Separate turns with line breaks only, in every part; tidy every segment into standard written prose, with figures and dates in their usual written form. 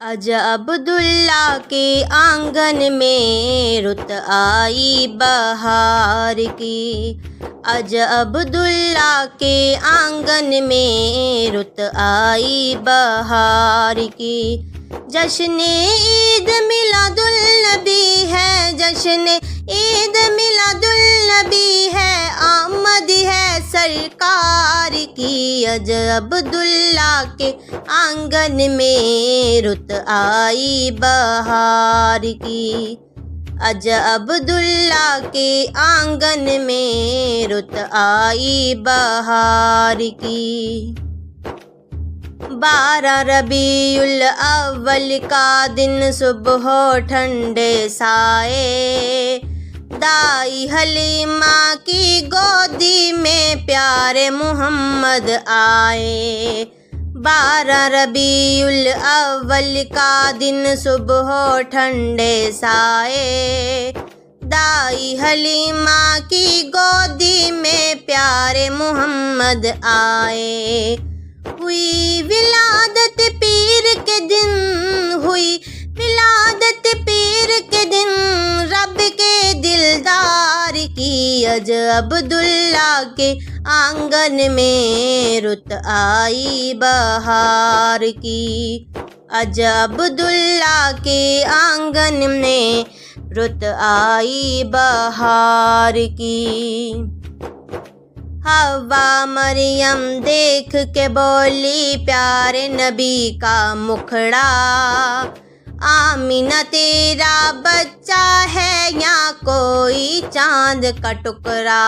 اج عبداللہ کے آنگن میں رت آئی بہار کی، اج عبداللہ کے آنگن میں رت آئی بہار کی۔ جشن عید میلاد النبی ہے، جشن عید میلاد النبی ہے، آمد ہے سرکار کی۔ اج عبداللہ کے آنگن میں رت آئی بہار کی، اج عبداللہ کے آنگن میں رت آئی بہار کی۔ 12 ربیع الاول کا دن صبح ٹھنڈے سائے، دائی حلیمہ کی گودی میں پیارے محمد آئے۔ 12 ربیع الاول کا دن صبح ٹھنڈے سائے، دائی حلیمہ کی گودی میں پیارے محمد آئے۔ ہوئی ولادت پیر کے دن، ہوئی ولادت پیر کے دن رب کے دلدار کی۔ اج عبداللہ کے آنگن میں رت آئی بہار کی، اج عبداللہ کے آنگن میں رت آئی بہار کی۔ حوا مریم دیکھ کے بولی پیارے نبی کا مکھڑا، آمینہ تیرا بچہ ہے یا کوئی چاند کا ٹکڑا۔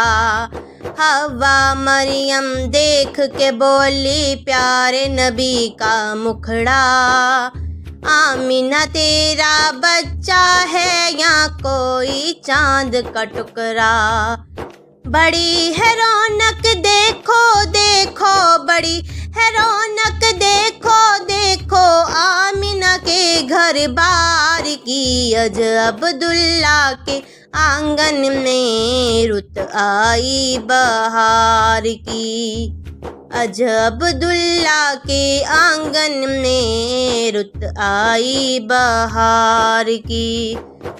حوا مریم دیکھ کے بولی پیارے نبی کا مکھڑا، آمینہ تیرا بچہ ہے یا کوئی چاند کا ٹکڑا۔ بڑی ہے رونق دیکھو دیکھو، بڑی ہے رونق دیکھو دیکھو، آمینہ کے گھر بار کی۔ اج عبداللہ کے آنگن میں رت آئی بہار کی، اج عبداللہ کے آنگن میں رت آئی بہار کی۔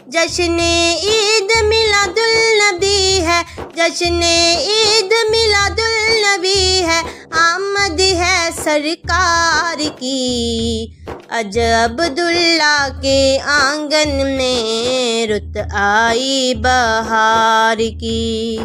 جشن عید میلاد النبی ہے، جشن عید میلاد النبی ہے، آمد ہے سرکار کی۔ اج عبداللہ کے آنگن میں رت آئی بہار کی۔